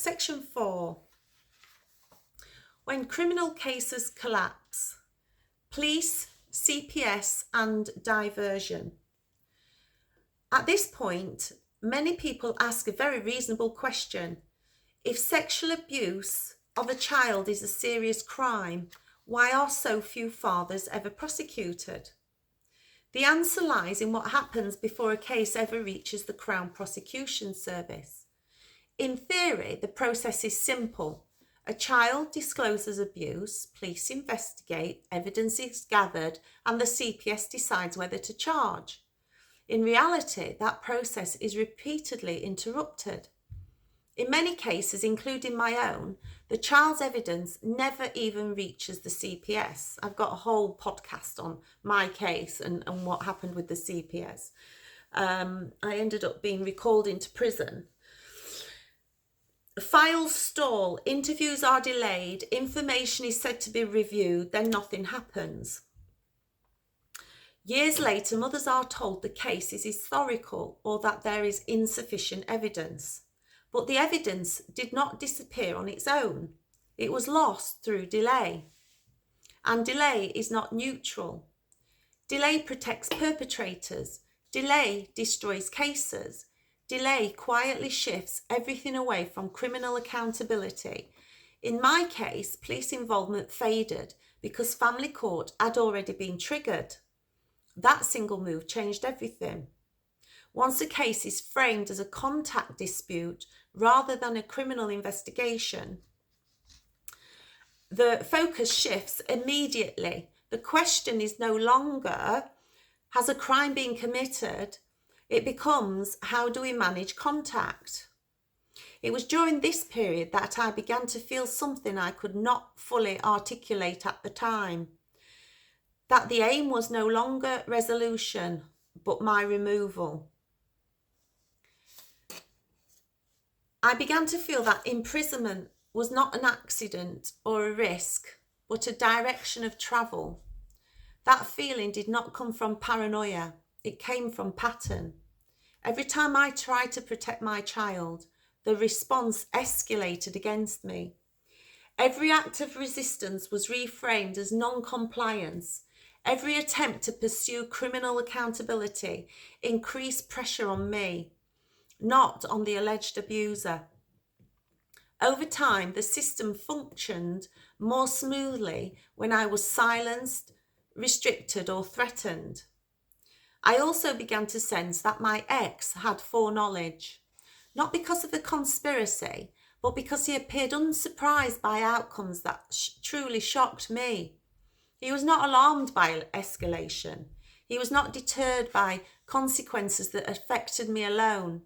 Section 4. When criminal cases collapse, police, CPS and diversion. At this point, many people ask a very reasonable question. If sexual abuse of a child is a serious crime, why are so few fathers ever prosecuted? The answer lies in what happens before a case ever reaches the Crown Prosecution Service. In theory, the process is simple. A child discloses abuse, police investigate, evidence is gathered, and the CPS decides whether to charge. In reality, that process is repeatedly interrupted. In many cases, including my own, the child's evidence never even reaches the CPS. I've got a whole podcast on my case and what happened with the CPS. I ended up being recalled into prison. Files stall, interviews are delayed, information is said to be reviewed, then nothing happens. Years later, mothers are told the case is historical or that there is insufficient evidence. But the evidence did not disappear on its own. It was lost through delay. And delay is not neutral. Delay protects perpetrators. Delay destroys cases. Delay quietly shifts everything away from criminal accountability. In my case, police involvement faded because family court had already been triggered. That single move changed everything. Once a case is framed as a contact dispute rather than a criminal investigation, the focus shifts immediately. The question is no longer, has a crime been committed? It becomes, how do we manage contact? It was during this period that I began to feel something I could not fully articulate at the time. That the aim was no longer resolution, but my removal. I began to feel that imprisonment was not an accident or a risk, but a direction of travel. That feeling did not come from paranoia. It came from pattern. Every time I tried to protect my child, the response escalated against me. Every act of resistance was reframed as non-compliance. Every attempt to pursue criminal accountability increased pressure on me, not on the alleged abuser. Over time, the system functioned more smoothly when I was silenced, restricted, or threatened. I also began to sense that my ex had foreknowledge, not because of the conspiracy, but because he appeared unsurprised by outcomes that truly shocked me. He was not alarmed by escalation. He was not deterred by consequences that affected me alone.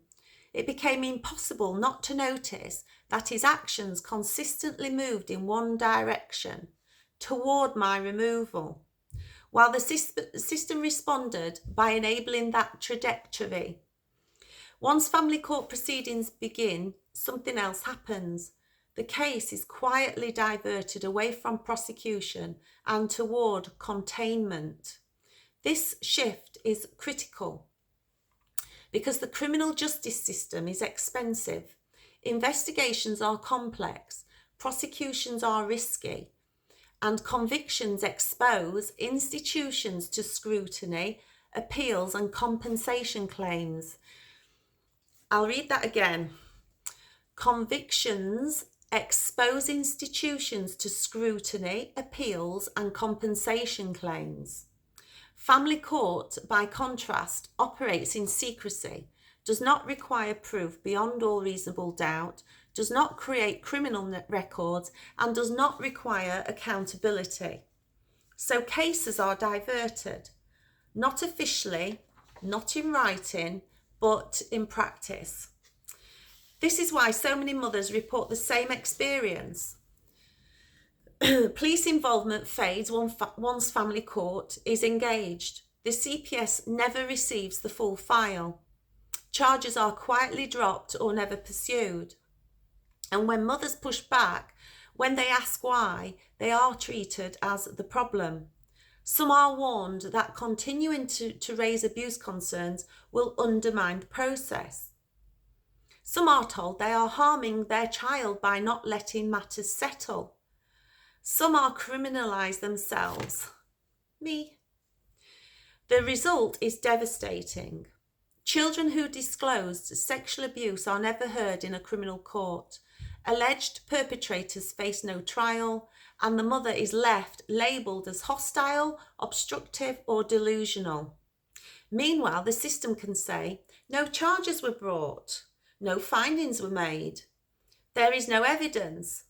It became impossible not to notice that his actions consistently moved in one direction, toward my removal, while the system responded by enabling that trajectory. Once family court proceedings begin, something else happens. The case is quietly diverted away from prosecution and toward containment. This shift is critical because the criminal justice system is expensive. Investigations are complex, prosecutions are risky, and convictions expose institutions to scrutiny, appeals, and compensation claims. I'll read that again. Convictions expose institutions to scrutiny, appeals, and compensation claims. Family court, by contrast, operates in secrecy, does not require proof beyond all reasonable doubt, does not create criminal records, and does not require accountability. So cases are diverted, not officially, not in writing, but in practice. This is why so many mothers report the same experience. Police involvement fades once family court is engaged. The CPS never receives the full file. Charges are quietly dropped or never pursued. And when mothers push back, when they ask why, they are treated as the problem. Some are warned that continuing to raise abuse concerns will undermine the process. Some are told they are harming their child by not letting matters settle. Some are criminalised themselves. Me. The result is devastating. Children who disclosed sexual abuse are never heard in a criminal court. Alleged perpetrators face no trial, and the mother is left labelled as hostile, obstructive, or delusional. Meanwhile, the system can say, no charges were brought, no findings were made, there is no evidence.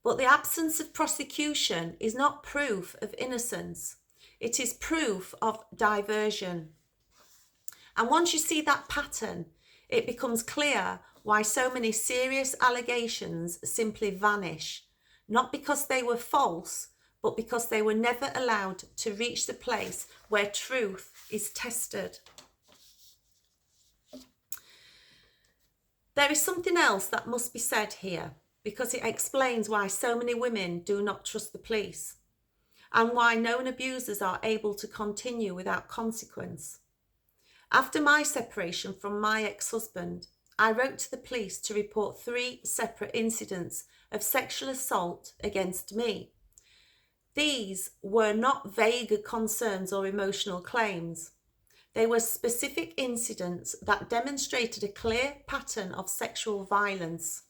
But the absence of prosecution is not proof of innocence. It is proof of diversion. And once you see that pattern, it becomes clear why so many serious allegations simply vanish, not because they were false, but because they were never allowed to reach the place where truth is tested. There is something else that must be said here, because it explains why so many women do not trust the police, and why known abusers are able to continue without consequence. After my separation from my ex-husband, I wrote to the police to report 3 separate incidents of sexual assault against me. These were not vague concerns or emotional claims. They were specific incidents that demonstrated a clear pattern of sexual violence.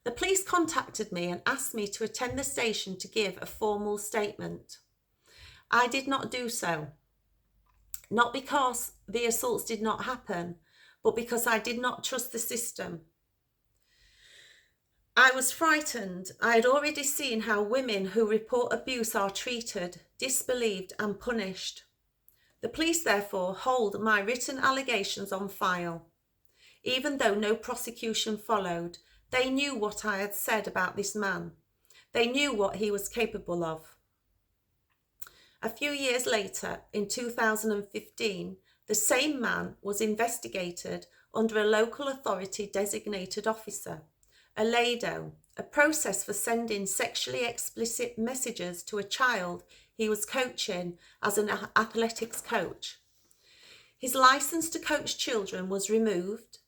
The police contacted me and asked me to attend the station to give a formal statement. I did not do so. Not because the assaults did not happen, but because I did not trust the system. I was frightened. I had already seen how women who report abuse are treated, disbelieved, and punished. The police therefore hold my written allegations on file. Even though no prosecution followed, they knew what I had said about this man. They knew what he was capable of. A few years later, in 2015, the same man was investigated under a local authority designated officer, a LADO, a process for sending sexually explicit messages to a child he was coaching as an athletics coach. His license to coach children was removed.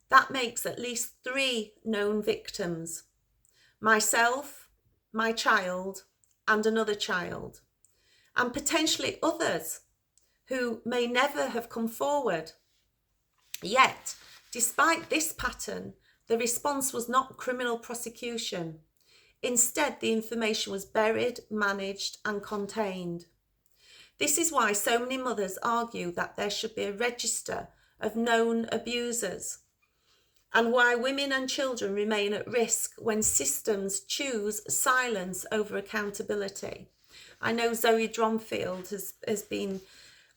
That makes at least 3 known victims: myself, my child, and another child, and potentially others who may never have come forward. Yet, despite this pattern, the response was not criminal prosecution. Instead, the information was buried, managed, and contained. This is why so many mothers argue that there should be a register of known abusers, and why women and children remain at risk when systems choose silence over accountability. I know Zoe Dromfield has been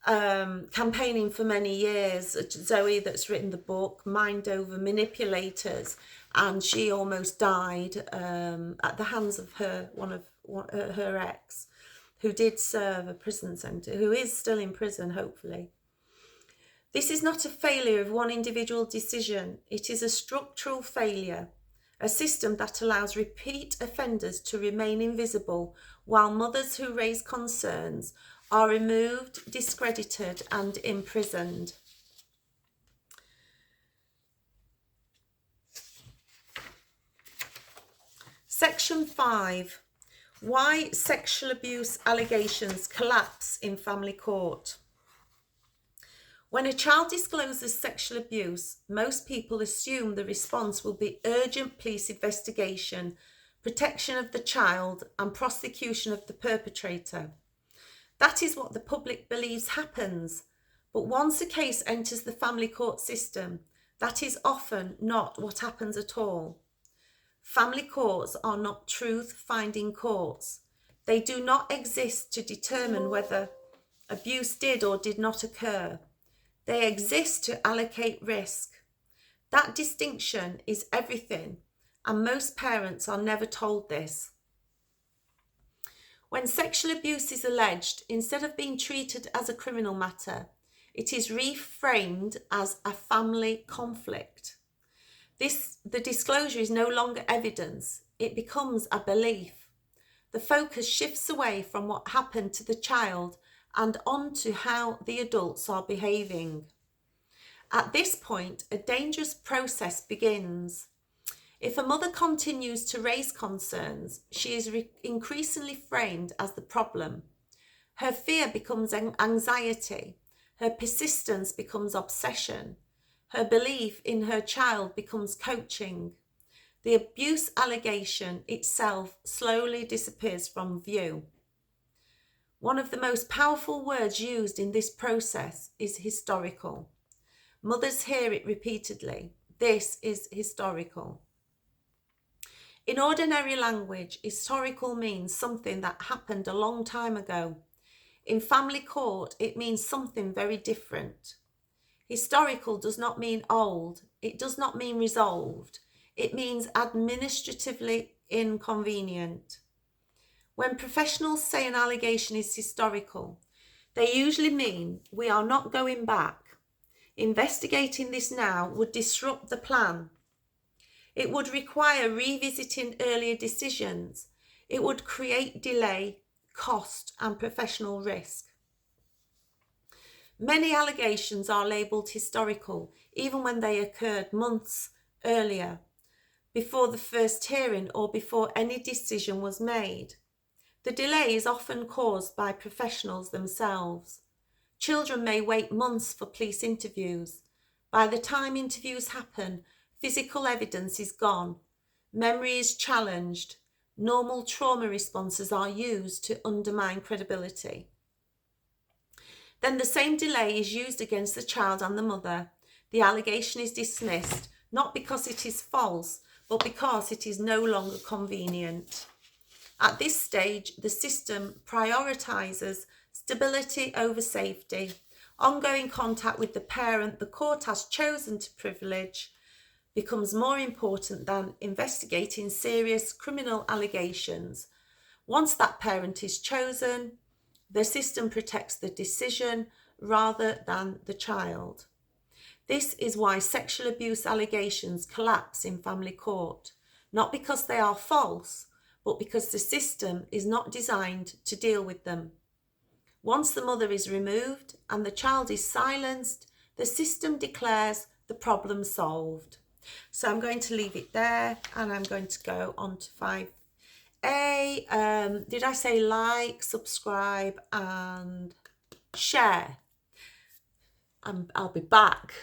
campaigning for many years. Zoe, that's written the book Mind Over Manipulators, and she almost died at the hands of her ex, who did serve a prison centre, who is still in prison, hopefully. This is not a failure of one individual decision. It is a structural failure, a system that allows repeat offenders to remain invisible while mothers who raise concerns are removed, discredited, and imprisoned. Section 5. Why sexual abuse allegations collapse in family court. When a child discloses sexual abuse, most people assume the response will be urgent police investigation, protection of the child, and prosecution of the perpetrator. That is what the public believes happens. But once a case enters the family court system, that is often not what happens at all. Family courts are not truth-finding courts. They do not exist to determine whether abuse did or did not occur. They exist to allocate risk. That distinction is everything, and most parents are never told this. When sexual abuse is alleged, instead of being treated as a criminal matter, it is reframed as a family conflict. The disclosure is no longer evidence, it becomes a belief. The focus shifts away from what happened to the child and on to how the adults are behaving. At this point, a dangerous process begins. If a mother continues to raise concerns, she is increasingly framed as the problem. Her fear becomes anxiety. Her persistence becomes obsession. Her belief in her child becomes coaching. The abuse allegation itself slowly disappears from view. One of the most powerful words used in this process is historical. Mothers hear it repeatedly. This is historical. In ordinary language, historical means something that happened a long time ago. In family court, it means something very different. Historical does not mean old. It does not mean resolved. It means administratively inconvenient. When professionals say an allegation is historical, they usually mean we are not going back. Investigating this now would disrupt the plan. It would require revisiting earlier decisions. It would create delay, cost, and professional risk. Many allegations are labelled historical, even when they occurred months earlier, before the first hearing or before any decision was made. The delay is often caused by professionals themselves. Children may wait months for police interviews. By the time interviews happen, physical evidence is gone. Memory is challenged. Normal trauma responses are used to undermine credibility. Then the same delay is used against the child and the mother. The allegation is dismissed, not because it is false, but because it is no longer convenient. At this stage, the system prioritizes stability over safety. Ongoing contact with the parent the court has chosen to privilege becomes more important than investigating serious criminal allegations. Once that parent is chosen, the system protects the decision rather than the child. This is why sexual abuse allegations collapse in family court, not because they are false, but because the system is not designed to deal with them. Once the mother is removed and the child is silenced, the system declares the problem solved. So I'm going to leave it there and I'm going to go on to 5A. Did I say like, subscribe and share? I'll be back